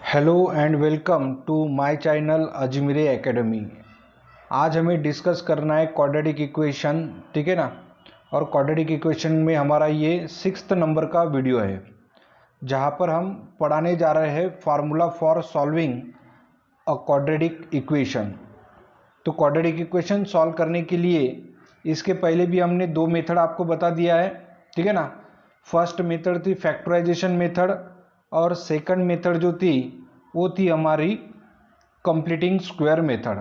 Hello and welcome to my channel Ajmeri Academy. आज हमें discuss करना है क्वाड्रेटिक इक्वेशन, ठीक है ना। और क्वाड्रेटिक इक्वेशन में हमारा ये 6th नंबर का वीडियो है, जहाँ पर हम पढ़ाने जा रहे हैं formula for solving a quadratic equation. तो क्वाड्रेटिक इक्वेशन सॉल्व करने के लिए इसके पहले भी हमने दो मेथड आपको बता दिया है, ठीक है ना। फर्स्ट मेथड थी फैक्टराइजेशन मेथड और सेकंड मेथड जो थी वो थी हमारी कंप्लीटिंग स्क्वायर मेथड।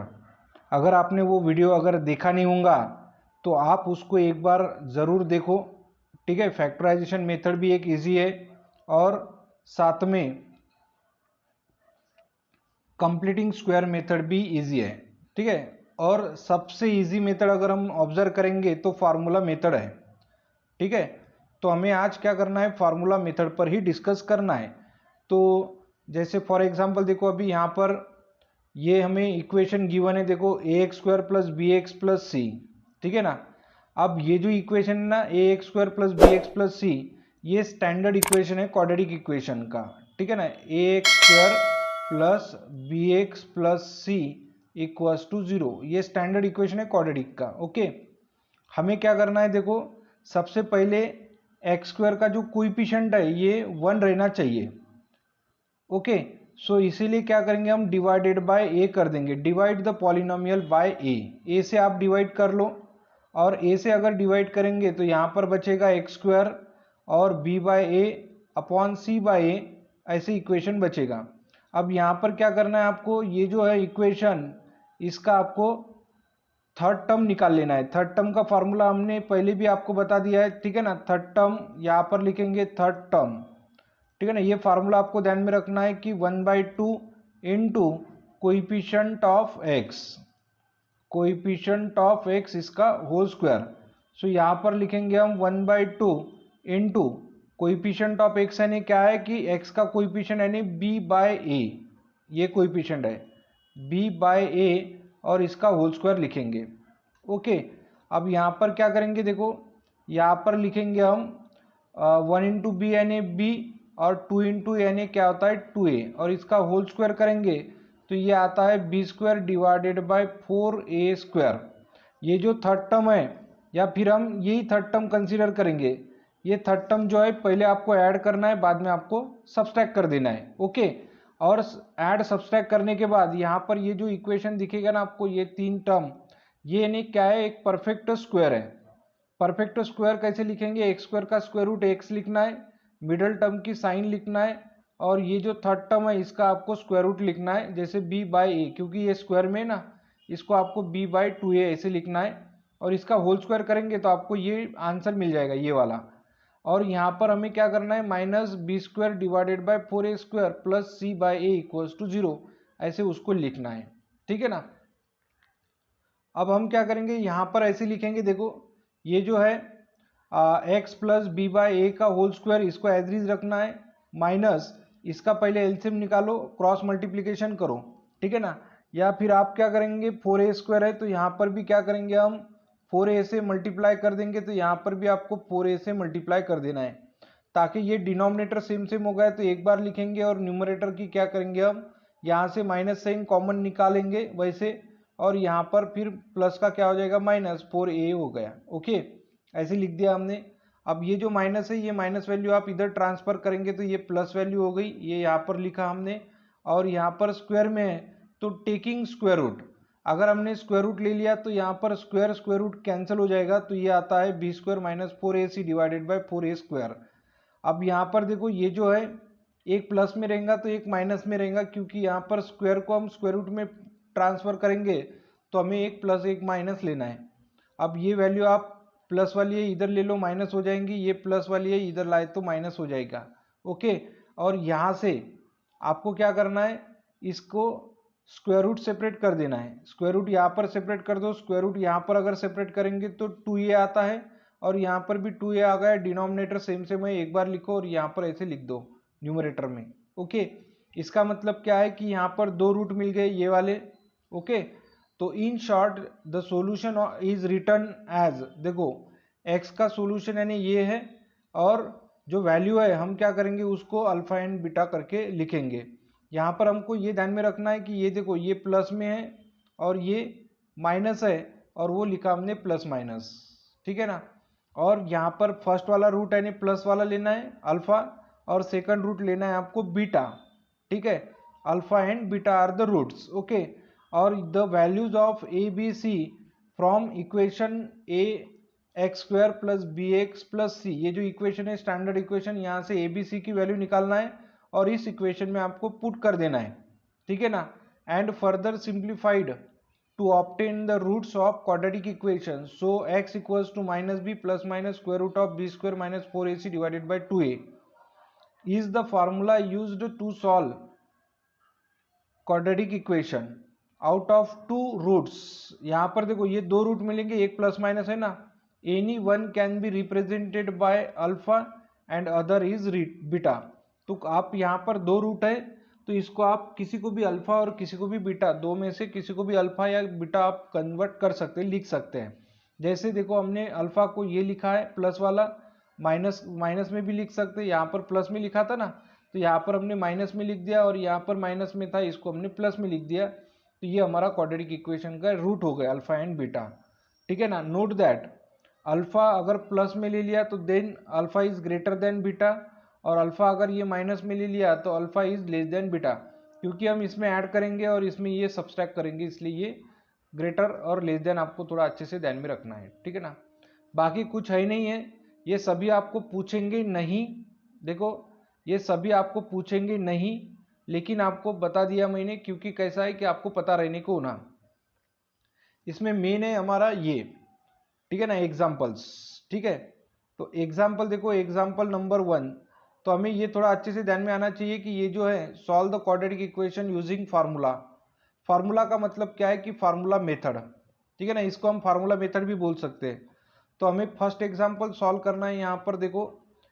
अगर आपने वो वीडियो अगर देखा नहीं होगा तो आप उसको एक बार ज़रूर देखो, ठीक है। फैक्टराइजेशन मेथड भी एक इजी है और साथ में कंप्लीटिंग स्क्वायर मेथड भी इजी है, ठीक है। और सबसे इजी मेथड अगर हम ऑब्जर्व करेंगे तो फार्मूला मेथड है, ठीक है। तो हमें आज क्या करना है, फार्मूला मेथड पर ही डिस्कस करना है। तो जैसे फॉर एग्जांपल देखो, अभी यहाँ पर ये हमें इक्वेशन गिवन है, देखो a x square plus B x plus c, ठीक है ना। अब ये जो इक्वेशन है ना, a x square plus B x plus c, ये स्टैंडर्ड इक्वेशन है क्वाड्रेटिक इक्वेशन का, ठीक है ना। A x square plus B x plus c equals to 0, ये स्टैंडर्ड इक्वेशन है क्वाड्रेटिक का, ओके। हमें क्या करना है, देखो सबसे पहले एक्स स्क्वायर का जो कोएफिशिएंट है ये 1 रहना चाहिए, ओके। सो इसीलिए क्या करेंगे, हम डिवाइडेड बाय ए कर देंगे, डिवाइड द पॉलिनोमियल बाय ए से आप डिवाइड कर लो। और ए से अगर डिवाइड करेंगे तो यहाँ पर बचेगा एक्स स्क्वायर और B bye A upon C by ए, ऐसे इक्वेशन बचेगा। अब यहाँ पर क्या करना है आपको, ये जो है इक्वेशन, इसका आपको थर्ड टर्म निकाल लेना है। थर्ड टर्म का फार्मूला हमने पहले भी आपको बता दिया है, ठीक है ना। थर्ड टर्म यहाँ पर लिखेंगे, थर्ड टर्म, ठीक है ना। ये फार्मूला आपको ध्यान में रखना है कि 1/2 into coefficient of x, coefficient of x इसका होल स्क्वायर। सो यहाँ पर लिखेंगे हम 1/2 इंटू कोइफिशिएंट ऑफ एक्स, यानी क्या है कि एक्स का कोइफिशिएंट यानी बी बाय ए, ये कोइफिशिएंट है बी बाय ए, और इसका होल स्क्वायर लिखेंगे, ओके। अब यहाँ पर क्या करेंगे, देखो यहाँ पर लिखेंगे हम 1 इंटू बी यानी बी, और 2 इंटू यानी क्या होता है 2a, और इसका होल स्क्वायर करेंगे तो ये आता है B square divided by 4a square. ये जो थर्ड टर्म है, या फिर हम यही थर्ड टर्म कंसीडर करेंगे, ये थर्ड टर्म जो है पहले आपको ऐड करना है, बाद में आपको सब्सट्रैक्ट कर देना है, ओके। और ऐड सब्सट्रैक्ट करने के बाद यहाँ पर ये जो इक्वेशन दिखेगा ना आपको, ये तीन टर्म, ये यानी क्या है, एक परफेक्ट स्क्वायर है। परफेक्ट स्क्वायर कैसे लिखेंगे, एक्स स्क्वायर का स्क्वायर रूट एक्स लिखना है, मिडल टर्म की साइन लिखना है, और ये जो थर्ड टर्म है इसका आपको स्क्वायर रूट लिखना है, जैसे बी बाय ए, क्योंकि ये स्क्वायर में ना, इसको आपको बी बाय 2a ऐसे लिखना है, और इसका होल स्क्वायर करेंगे तो आपको ये आंसर मिल जाएगा, ये वाला। और यहाँ पर हमें क्या करना है, minus B square divided by 4a square plus C by A equals to 0, ऐसे उसको लिखना है, ठीक है ना। अब हम क्या करेंगे, यहाँ पर ऐसे लिखेंगे, देखो ये जो है एक्स प्लस बी बाय ए का होल स्क्वायर, इसको एज इज रखना है, माइनस इसका पहले एलसीएम निकालो, क्रॉस मल्टीप्लिकेशन करो, ठीक है ना। या फिर आप क्या करेंगे, 4a स्क्वायर है तो यहाँ पर भी क्या करेंगे हम 4a से मल्टीप्लाई कर देंगे, तो यहाँ पर भी आपको 4a से मल्टीप्लाई कर देना है, ताकि ये डिनोमिनेटर सेम सेम हो गया तो एक बार लिखेंगे, और न्यूमरेटर की क्या करेंगे हम, यहाँ से माइनस साइन कॉमन निकालेंगे वैसे, और यहाँ पर फिर प्लस का क्या हो जाएगा, माइनस 4a हो गया, ओके, ऐसे लिख दिया हमने। अब ये जो माइनस है, ये माइनस वैल्यू आप इधर ट्रांसफर करेंगे तो ये प्लस वैल्यू हो गई, ये यहाँ पर लिखा हमने। और यहाँ पर स्क्वायर में है तो टेकिंग स्क्वायर रूट, अगर हमने स्क्वायर रूट ले लिया तो यहाँ पर स्क्वायर स्क्वायर रूट कैंसिल हो जाएगा, तो ये आता है B square minus 4ac divided by 4a square. अब यहाँ पर देखो ये जो है एक प्लस में रहेगा तो एक माइनस में रहेगा, क्योंकि यहाँ पर स्क्वायर को हम स्क्वायर रूट में ट्रांसफर करेंगे तो हमें एक प्लस एक माइनस लेना है। अब ये वैल्यू आप प्लस वाली है इधर ले लो, माइनस हो जाएंगी, ये प्लस वाली है इधर लाए तो माइनस हो जाएगा, ओके। और यहाँ से आपको क्या करना है, इसको स्क्वायर रूट सेपरेट कर देना है, स्क्वायर रूट यहाँ पर सेपरेट कर दो, स्क्वायर रूट यहाँ पर अगर सेपरेट करेंगे तो 2a आता है, और यहाँ पर भी 2a आ गया, डिनोमिनेटर सेम सेम है, एक बार लिखो और यहाँ पर ऐसे लिख दो न्यूमरेटर में, ओके। इसका मतलब क्या है कि यहाँ पर दो रूट मिल गए ये वाले, ओके। तो in short the solution is written as, देखो x का सॉल्यूशन यानी ये है, और जो वैल्यू है हम क्या करेंगे उसको अल्फा एंड बीटा करके लिखेंगे। यहाँ पर हमको ये ध्यान में रखना है कि ये देखो ये प्लस में है और ये माइनस है, और वो लिखा हमने प्लस माइनस, ठीक है ना। और यहाँ पर फर्स्ट वाला रूट यानी प्लस वाला लेना है अल्फा, और सेकंड रूट लेना है आपको बीटा, ठीक है। Alpha and beta are the roots, okay. और the values of a b c from equation a x square plus B x plus c, ये जो इक्वेशन है स्टैंडर्ड इक्वेशन, यहाँ से ए बी सी की वैल्यू निकालना है और इस इक्वेशन में आपको पुट कर देना है, ठीक है ना। And further simplified to obtain the roots of quadratic equation. So x equals to minus b plus minus square root of b square minus 4ac divided by 2a is the formula used to solve quadratic equation out of two roots. यहाँ पर देखो ये दो root मिलेंगे, एक plus minus है ना, any one can be represented by alpha and other is beta. तो आप यहाँ पर दो रूट है, तो इसको आप किसी को भी अल्फा और किसी को भी बीटा, दो में से किसी को भी अल्फा या बीटा आप कन्वर्ट कर सकते हैं, लिख सकते हैं। जैसे देखो हमने अल्फा को ये लिखा है प्लस वाला, माइनस माइनस में भी लिख सकते हैं, यहाँ पर प्लस में लिखा था ना, तो यहाँ पर हमने माइनस में लिख दिया, और यहाँ पर माइनस में था, इसको हमने प्लस में लिख दिया। तो ये हमारा क्वाड्रेटिक इक्वेशन का रूट हो गया अल्फा एंड बीटा, ठीक है ना। नोट दैट अल्फा अगर प्लस में ले लिया तो then alpha is greater than beta, और अल्फा अगर ये माइनस में ले लिया तो alpha is less than beta, क्योंकि हम इसमें ऐड करेंगे और इसमें ये सब्सट्रैक्ट करेंगे, इसलिए ये ग्रेटर और लेस देन आपको थोड़ा अच्छे से ध्यान में रखना है, ठीक है ना। बाकी कुछ है ही नहीं है, ये सभी आपको पूछेंगे नहीं, देखो ये सभी आपको पूछेंगे नहीं, लेकिन आपको बता दिया मैंने, क्योंकि कैसा है कि आपको पता रहने को ना। इसमें मेन है हमारा ये, ठीक है ना, एग्जाम्पल्स, ठीक है। तो एग्जाम्पल देखो, एग्जाम्पल नंबर 1, तो हमें ये थोड़ा अच्छे से ध्यान में आना चाहिए कि ये जो है solve the quadratic equation using formula. Formula का मतलब क्या है कि फार्मूला मेथड, ठीक है ना, इसको हम फार्मूला मेथड भी बोल सकते हैं। तो हमें फर्स्ट एग्जाम्पल सॉल्व करना है। यहाँ पर देखो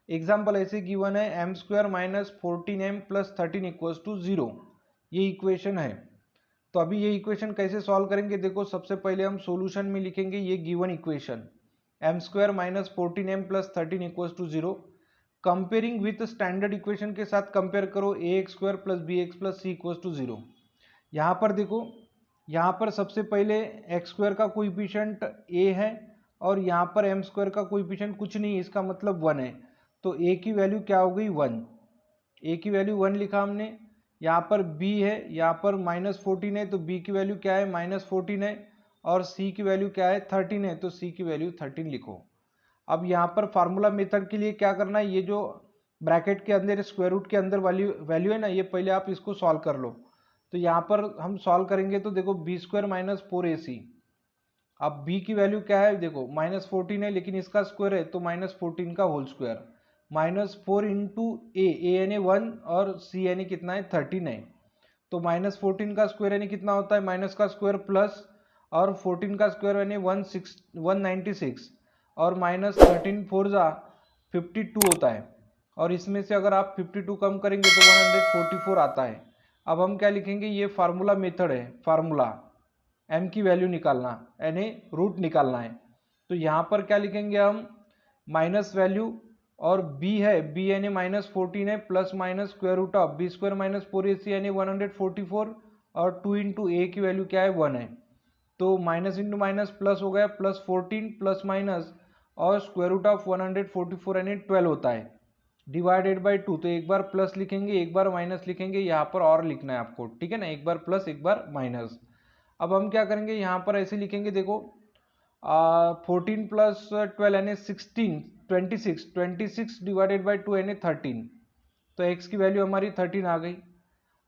एग्जाम्पल ऐसे गिवन है, M square minus 14m plus 13 equals to 0, ये इक्वेशन है। तो अभी ये इक्वेशन कैसे सॉल्व करेंगे, देखो सबसे पहले हम सॉल्यूशन में लिखेंगे ये given equation, m square minus 14m plus 13 equals to 0, comparing with standard equation के साथ कंपेयर करो, a x square plus B x plus c equals to 0। यहाँ पर देखो, यहाँ पर सबसे पहले एक्स स्क्वायर का कोएफिशिएंट ए है, और यहाँ पर एम स्क्वायर का कोएफिशिएंट कुछ नहीं, इसका मतलब 1 है। तो ए की वैल्यू क्या हो गई 1, ए की वैल्यू 1 लिखा हमने। यहाँ पर बी है, यहाँ पर माइनस 14 है, तो बी की वैल्यू क्या है माइनस 14 है, और सी की वैल्यू क्या है 13 है, तो सी की वैल्यू 13 लिखो। अब यहाँ पर फार्मूला मेथड के लिए क्या करना है, ये जो ब्रैकेट के अंदर स्क्वायर रूट के अंदर वैल्यू है ना, ये पहले आप इसको सॉल्व कर लो। तो यहाँ पर हम सॉल्व करेंगे तो देखो बी स्क्वायर माइनस 4ac, अब बी की वैल्यू क्या है देखो माइनस 14 है, लेकिन इसका स्क्वायर है तो माइनस 14 का होल स्क्वायर, माइनस 4 इंटू ए यानी 1 और सी यानी कितना है 13 है। तो माइनस 14 का स्क्वायर यानी कितना होता है, माइनस का स्क्वायर प्लस, और 14 का स्क्वायर यानी 196, और माइनस 13 4 जा 52 होता है, और इसमें से अगर आप 52 कम करेंगे तो 144 आता है। अब हम क्या लिखेंगे, ये फार्मूला मेथड है, फार्मूला m की वैल्यू निकालना यानी रूट निकालना है। तो यहाँ पर क्या लिखेंगे हम, माइनस वैल्यू, और b है, b यानी माइनस 14 है, plus minus square root of B square minus 4ac यानी 144, और 2 इंटू ए की वैल्यू क्या है 1 है। तो माइनस इंटू माइनस प्लस हो गया, प्लस 14 प्लस माइनस, और स्क्वायर रूट ऑफ 144 यानी 12 होता है, डिवाइडेड बाई 2। तो एक बार प्लस लिखेंगे एक बार माइनस लिखेंगे, यहाँ पर और लिखना है आपको, ठीक है ना, एक बार प्लस एक बार माइनस। अब हम क्या करेंगे, यहाँ पर ऐसे लिखेंगे देखो 14 प्लस 12 यानी 16, 26 डिवाइडेड बाई 2 यानी 13, तो x की वैल्यू हमारी 13 आ गई।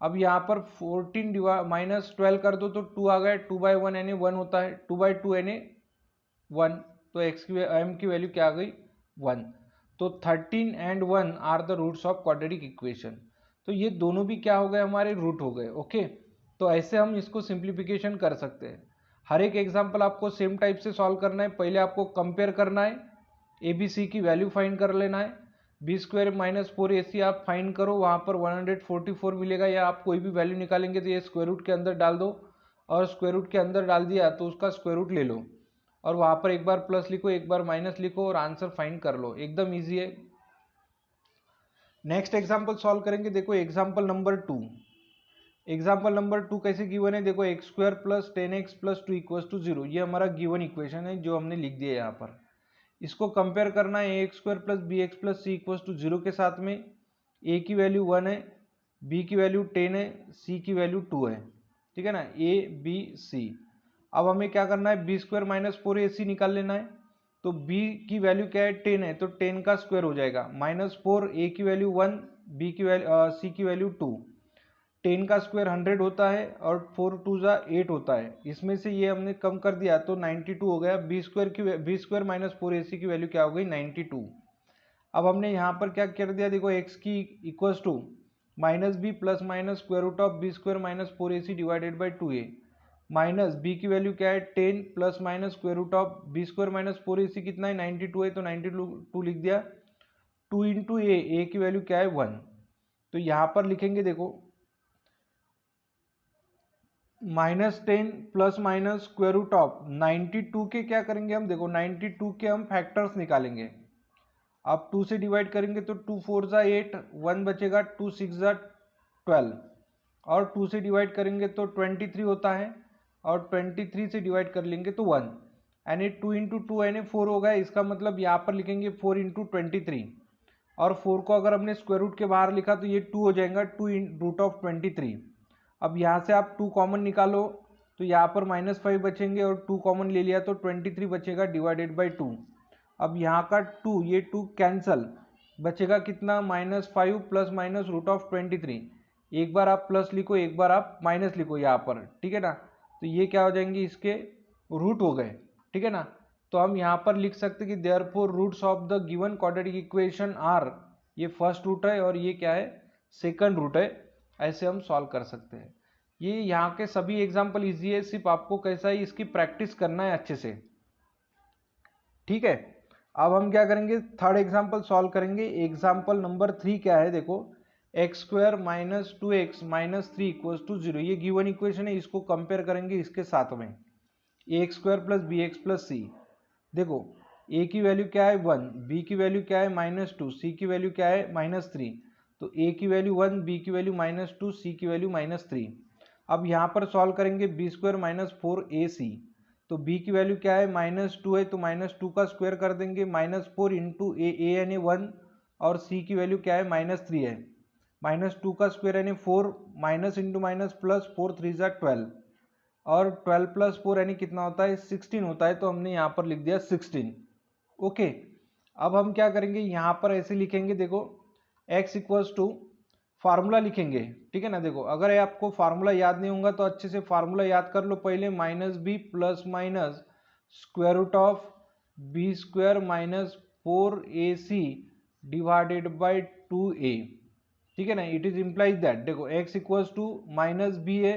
अब यहाँ पर 14 माइनस 12 कर दो तो 2 आ गया, 2/1 यानी 1 होता है, 2/2 यानी 1, तो x की m की वैल्यू क्या आ गई 1। तो 13 and 1 are the roots of quadratic equation. तो ये दोनों भी क्या हो गए, हमारे रूट हो गए, ओके। तो ऐसे हम इसको सिंप्लीफिकेशन कर सकते हैं। हर एक एग्जांपल आपको सेम टाइप से सॉल्व करना है, पहले आपको कंपेयर करना है, ए बी सी की वैल्यू फाइंड कर लेना है, बी स्क्वायर माइनस 4ac आप फाइंड करो, वहाँ पर 144 मिलेगा, या आप कोई भी वैल्यू निकालेंगे तो ये स्क्वायर रूट के अंदर डाल दो, और स्क्वायर रूट के अंदर डाल दिया तो उसका स्क्वायर रूट ले लो, और वहाँ पर एक बार प्लस लिखो एक बार माइनस लिखो, और आंसर फाइंड कर लो, एकदम ईजी है। नेक्स्ट एग्जाम्पल सॉल्व करेंगे, देखो एग्जाम्पल नंबर 2, एग्जाम्पल नंबर 2 कैसे गिवन है, देखो X square plus 10x plus 2 equal to 0, ये हमारा गिवन इक्वेशन है जो हमने लिख दिया यहाँ पर। इसको कंपेयर करना है x square plus B x plus C equal to 0 के साथ में। ए की वैल्यू 1 है, बी की वैल्यू 10 है, सी की वैल्यू 2 है, ठीक है ना, ए बी सी। अब हमें क्या करना है, बी स्क्वायर माइनस 4ac निकाल लेना है। तो b की वैल्यू क्या है, 10 है, तो 10 का स्क्वायर हो जाएगा, माइनस 4, a की वैल्यू 1, b की वैल्यू c की वैल्यू 2। 10 का स्क्वायर 100 होता है और 4 टू जा 8 होता है, इसमें से ये हमने कम कर दिया तो 92 हो गया। बी स्क्वायर माइनस 4ac की वैल्यू क्या हो गई, 92। अब हमने यहाँ पर क्या कर दिया, देखो x की equals to minus B plus minus square root of B square minus 4ac divided by 2a, minus B की वैल्यू क्या है 10 plus minus square root of B square minus 4ac कितना है 92 है, तो 92 लिख दिया। 2 इंटू ए की वैल्यू क्या है 1, तो यहाँ पर लिखेंगे देखो minus 10 plus minus square root of 92 के क्या करेंगे हम, देखो 92 के हम फैक्टर्स निकालेंगे। अब 2 से डिवाइड करेंगे तो 2 4 जा 8, 1 बचेगा, 2 6 जा 12, और 2 से डिवाइड करेंगे तो 23 होता है, और 23 से डिवाइड कर लेंगे तो 1, यानी 2 इंटू 2 यानी 4 हो गया। इसका मतलब यहाँ पर लिखेंगे 4 इंटू 23, और 4 को अगर हमने स्क्वायर रूट के बाहर लिखा तो ये 2 हो जाएगा, 2 रूट ऑफ 23। अब यहाँ से आप 2 कॉमन निकालो तो यहाँ पर -5 बचेंगे, और 2 कॉमन ले लिया तो 23 बचेगा डिवाइडेड बाई 2। अब यहाँ का 2, ये 2 कैंसल, बचेगा कितना, -5 प्लस माइनस रूट ऑफ 23। एक बार आप प्लस लिखो, एक बार आप माइनस लिखो यहाँ पर, ठीक है ना। तो ये क्या हो जाएंगे, इसके रूट हो गए, ठीक है ना। तो हम यहाँ पर लिख सकते कि therefore roots of the given quadratic equation are, ये फर्स्ट रूट है और ये क्या है, सेकंड रूट है। ऐसे हम सॉल्व कर सकते हैं। ये यहाँ के सभी एग्जाम्पल इजी है, सिर्फ आपको कैसा है इसकी प्रैक्टिस करना है अच्छे से, ठीक है। अब हम क्या करेंगे, थर्ड एग्जाम्पल सॉल्व करेंगे। एग्जाम्पल नंबर 3 क्या है, देखो X square minus 2x minus 3 equal to 0, ये गिवन इक्वेशन है, इसको कंपेयर करेंगे इसके साथ में a x square plus B x plus c. देखो a की वैल्यू क्या है 1, b की वैल्यू क्या है -2, c की वैल्यू क्या है -3। तो a की वैल्यू 1, b की वैल्यू -2, c की वैल्यू -3। अब यहाँ पर सॉल्व करेंगे बी स्क्वायर माइनस 4ac, तो b की वैल्यू क्या है -2 है, तो -2 का स्क्वायर कर देंगे, -4 इंटू ए यानी 1, और c की वैल्यू क्या है -3 है, -2 का स्क्वायर यानी 4, माइनस इंटू माइनस प्लस, 4 3 जा 12, और 12 प्लस 4 यानी कितना होता है 16 होता है, तो हमने यहाँ पर लिख दिया 16। ओके, अब हम क्या करेंगे, यहाँ पर ऐसे लिखेंगे, देखो x इक्वल्स टू फार्मूला लिखेंगे, ठीक है ना। देखो अगर आपको फार्मूला याद नहीं होगा तो अच्छे से फार्मूला याद कर लो पहले, -b plus minus square root of B square minus 4ac divided by 2a, ठीक है ना। इट इज इम्प्लाइज दैट, देखो x इक्वल्स टू -b है,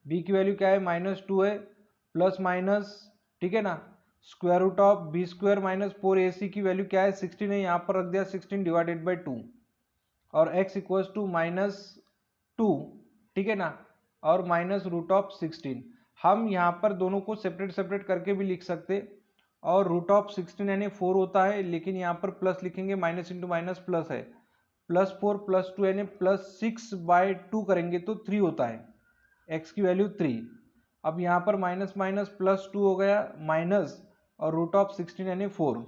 b की वैल्यू क्या है -2 है, प्लस माइनस, ठीक है ना, square root of B square minus 4ac की वैल्यू क्या है 16 है, यहाँ पर रख दिया 16 डिवाइडेड बाई 2, और x इक्वल्स टू -2, ठीक है ना, और माइनस रूट ऑफ 16। हम यहाँ पर दोनों को सेपरेट सेपरेट करके भी लिख सकते, और रूट ऑफ 16 यानी 4 होता है, लेकिन यहाँ पर प्लस लिखेंगे, माइनस इंटू माइनस प्लस है, +4 +2 यानी +6/2 करेंगे तो 3 होता है, x की वैल्यू 3। अब यहाँ पर माइनस माइनस +2 हो गया, माइनस और रूट ऑफ 16 यानी 4,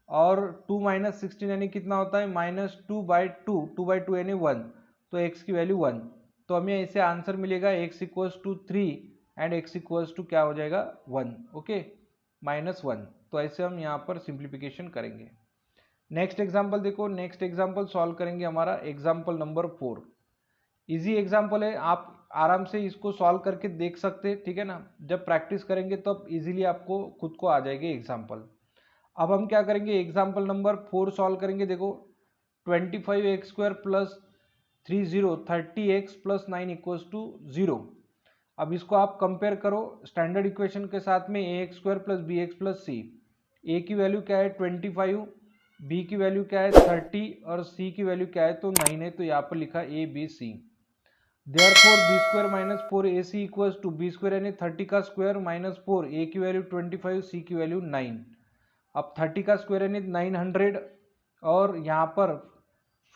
और 2 माइनस 16 यानी कितना होता है -2/2, 2/2 यानी 1, तो x की वैल्यू 1। तो हमें ऐसे आंसर मिलेगा x equals to 3 and x equals to क्या हो जाएगा 1, ओके, -1। तो ऐसे हम यहाँ पर सिंप्लीफिकेशन करेंगे। नेक्स्ट एग्जाम्पल देखो, नेक्स्ट एग्जाम्पल सॉल्व करेंगे हमारा एग्जाम्पल नंबर 4। इजी एग्जाम्पल है, आप आराम से इसको सॉल्व करके देख सकते हैं, ठीक है ना। जब प्रैक्टिस करेंगे तो अब इजीली आपको खुद को आ जाएगी एग्जाम्पल। अब हम क्या करेंगे, एग्जाम्पल नंबर 4 सॉल्व करेंगे। देखो 25x square plus 30x plus 9 equals to 0। अब इसको आप कंपेयर करो स्टैंडर्ड इक्वेशन के साथ में, ax square plus bx plus c। a की वैल्यू क्या है 25, b की वैल्यू क्या है 30, और c की वैल्यू क्या है तो 9 है, तो यहाँ पर लिखा a b c। Therefore B square minus 4ac equals to B square यानी 30 का स्क्वायर माइनस 4, a की वैल्यू 25, c की वैल्यू 9। अब 30 का स्क्वायर यानी 900, और यहाँ पर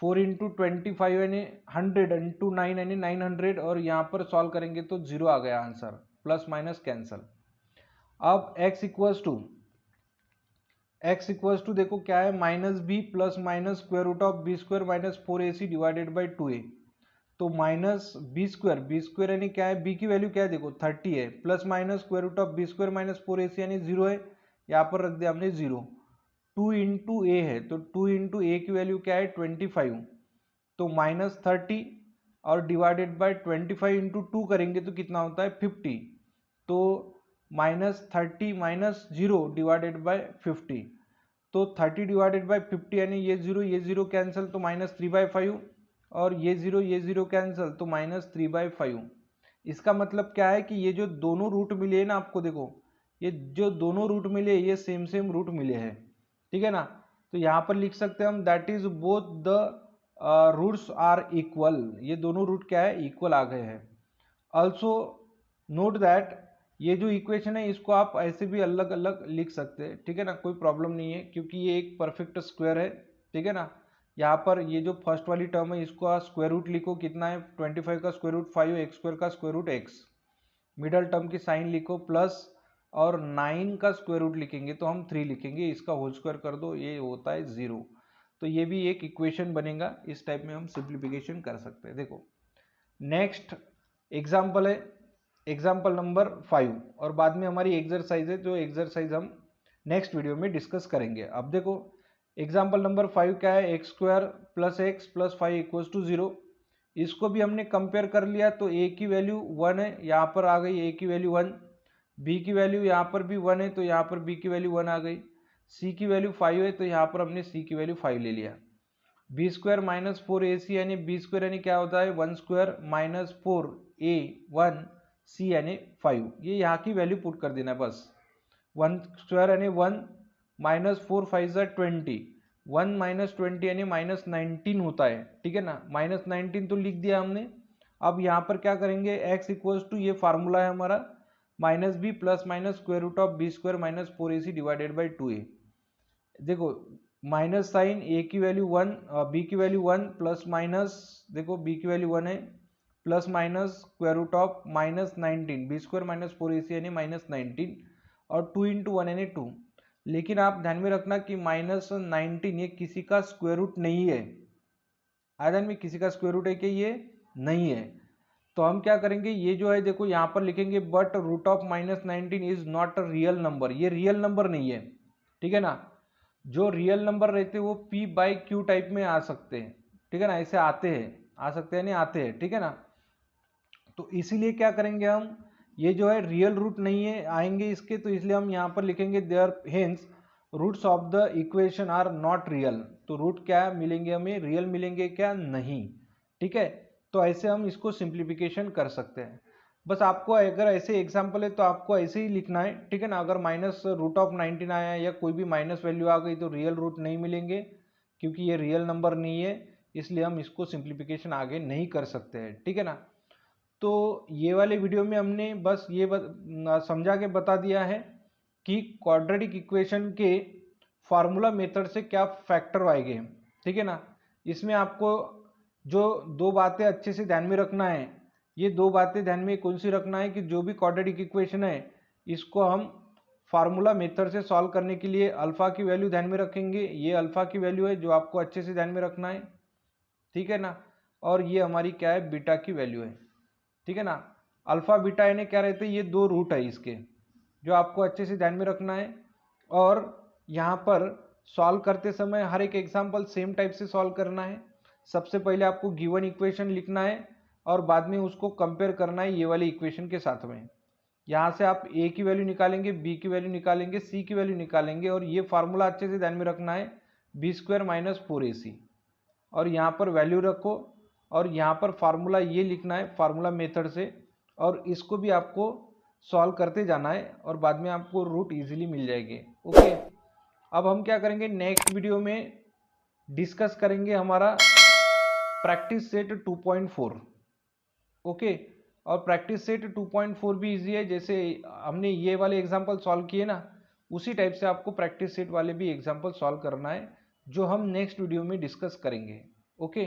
4 इंटू 25 यानी 100 इंटू 9 यानी 900, और यहाँ पर सॉल्व करेंगे तो 0 आ गया आंसर, प्लस माइनस कैंसल। अब x इक्वल्स टू देखो क्या है, minus B plus minus square root of B square minus 4ac divided by 2a। तो माइनस बी स्क्वायर यानी क्या है, b की वैल्यू क्या है देखो 30 है, plus minus square root of B square minus 4ac यानी 0 है, यहाँ पर रख दिया हमने 0। 2 इंटू ए है, तो 2 इंटू ए की वैल्यू क्या है 25, तो माइनस 30 और डिवाइडेड बाय 25 इंटू 2 करेंगे तो कितना होता है 50, तो माइनस 30 माइनस 0 डिवाइडेड बाय 50, तो 30 डिवाइडेड बाय 50 यानी ये 0 कैंसिल, तो माइनस 3/5, और ये 0 कैंसिल, तो माइनस 3/5। इसका मतलब क्या है कि ये जो दोनों रूट मिले हैं ना आपको, देखो ये जो दोनों रूट मिले ये सेम रूट मिले हैं, ठीक है ना। तो यहाँ पर लिख सकते हैं हम that is both the roots are equal, ये दोनों रूट क्या है इक्वल आ गए हैं। ऑल्सो नोट दैट ये जो इक्वेशन है इसको आप ऐसे भी अलग अलग लिख सकते हैं, ठीक है ना, कोई प्रॉब्लम नहीं है, क्योंकि ये एक परफेक्ट स्क्वायर है, ठीक है ना। यहाँ पर ये जो फर्स्ट वाली टर्म है इसको आप स्क्वायर रूट लिखो, कितना है 25 का स्क्वायर रूट 5, एक्स स्क्वायर का square root x, middle term की साइन लिखो प्लस, और 9 का स्क्वायर रूट लिखेंगे तो हम 3 लिखेंगे, इसका होल स्क्वायर कर दो, ये होता है 0। तो ये भी एक इक्वेशन बनेगा, इस टाइप में हम सिंप्लीफिकेशन कर सकते हैं। देखो नेक्स्ट एग्जाम्पल है एग्जाम्पल नंबर 5, और बाद में हमारी एक्सरसाइज है, जो एक्सरसाइज हम नेक्स्ट वीडियो में डिस्कस करेंगे। अब देखो एग्जाम्पल नंबर 5 क्या है, x square plus x plus 5 equals to 0। इसको भी हमने कंपेयर कर लिया, तो a की वैल्यू 1 है, यहाँ पर आ गई a की वैल्यू 1, b की वैल्यू यहाँ पर भी 1 है, तो यहाँ पर b की वैल्यू 1 आ गई, c की वैल्यू 5 है, तो यहाँ पर हमने c की वैल्यू 5 ले लिया। बी स्क्वायर माइनस 4ac यानी बी स्क्वायर यानी क्या होता है 1 स्क्वायर माइनस 4a1 c यानी 5, ये यहाँ की वैल्यू पुट कर देना बस। 1 स्क्वायर यानी 1 माइनस 4 5 20, 1 माइनस 20 यानी माइनस 19 होता है, ठीक है ना, माइनस 19 तो लिख दिया हमने। अब यहाँ पर क्या करेंगे, x इक्वल्स टू ये फार्मूला है हमारा minus B plus minus square root of B square minus 4ac divided by 2a। देखो माइनस साइन a की वैल्यू 1, b की वैल्यू 1 प्लस माइनस, देखो b की वैल्यू 1 है, plus minus square root of minus 19, b square minus 4ac यानी minus 19, और 2 into 1 यानी 2। लेकिन आप ध्यान में रखना कि माइनस 19 ये किसी का स्क्वायर रूट नहीं है, ध्यान में किसी का स्क्वायर रूट है कि ये नहीं है। तो हम क्या करेंगे, ये जो है देखो यहाँ पर लिखेंगे but root of minus 19 is not a real number, ये रियल नंबर नहीं है, ठीक है ना। जो रियल नंबर रहते हैं वो p बाई क्यू टाइप में आ सकते हैं, ठीक है ना, ऐसे आते हैं, आ सकते हैं नहीं आते हैं, ठीक है ना। तो इसीलिए क्या करेंगे हम, ये जो है रियल रूट नहीं है आएंगे इसके, तो इसलिए हम यहाँ पर लिखेंगे there hence roots of the equation are not real. तो रूट क्या मिलेंगे हमें, रियल मिलेंगे क्या, नहीं, ठीक है। तो ऐसे हम इसको सिंप्लीफिकेशन कर सकते हैं। बस आपको अगर ऐसे एग्जाम्पल है तो आपको ऐसे ही लिखना है, ठीक है ना। अगर माइनस रूट ऑफ 19 आया या कोई भी माइनस वैल्यू आ गई तो रियल रूट नहीं मिलेंगे, क्योंकि ये रियल नंबर नहीं है, इसलिए हम इसको सिंप्लीफिकेशन आगे नहीं कर सकते हैं, ठीक है ना। तो ये वाले वीडियो में हमने बस ये समझा के बता दिया है कि क्वाड्रेटिक इक्वेशन के फार्मूला मेथड से क्या फैक्टर आएंगे, ठीक है ना। इसमें आपको जो दो बातें अच्छे से ध्यान में रखना है, ये दो बातें ध्यान में कौन सी रखना है कि जो भी क्वाड्रेटिक इक्वेशन है इसको हम फार्मूला मेथड से सॉल्व करने के लिए अल्फा की वैल्यू ध्यान में रखेंगे, ये अल्फा की वैल्यू है जो आपको अच्छे से ध्यान में रखना है, ठीक है ना। और ये हमारी क्या है, बीटा की वैल्यू है, ठीक है ना। अल्फा बीटा यानी क्या रहते हैं, ये दो रूट है इसके, जो आपको अच्छे से ध्यान में रखना है। और यहाँ पर सॉल्व करते समय हर एक एग्जाम्पल सेम टाइप से सॉल्व करना है। सबसे पहले आपको गिवन इक्वेशन लिखना है और बाद में उसको कंपेयर करना है ये वाली इक्वेशन के साथ में। यहाँ से आप a की वैल्यू निकालेंगे, b की वैल्यू निकालेंगे, c की वैल्यू निकालेंगे, और ये फार्मूला अच्छे से ध्यान में रखना है बी स्क्वायर माइनस 4ac, और यहाँ पर वैल्यू रखो, और यहाँ पर फार्मूला ये लिखना है फार्मूला मेथड से, और इसको भी आपको सॉल्व करते जाना है, और बाद में आपको रूट इजीली मिल जाएंगे। ओके, अब हम क्या करेंगे, नेक्स्ट वीडियो में डिस्कस करेंगे हमारा प्रैक्टिस सेट 2.4। ओके, और प्रैक्टिस सेट 2.4 भी इजी है, जैसे हमने ये वाले एग्जाम्पल सॉल्व किए ना, उसी टाइप से आपको प्रैक्टिस सेट वाले भी एग्जाम्पल सॉल्व करना है, जो हम नेक्स्ट वीडियो में डिस्कस करेंगे। ओके।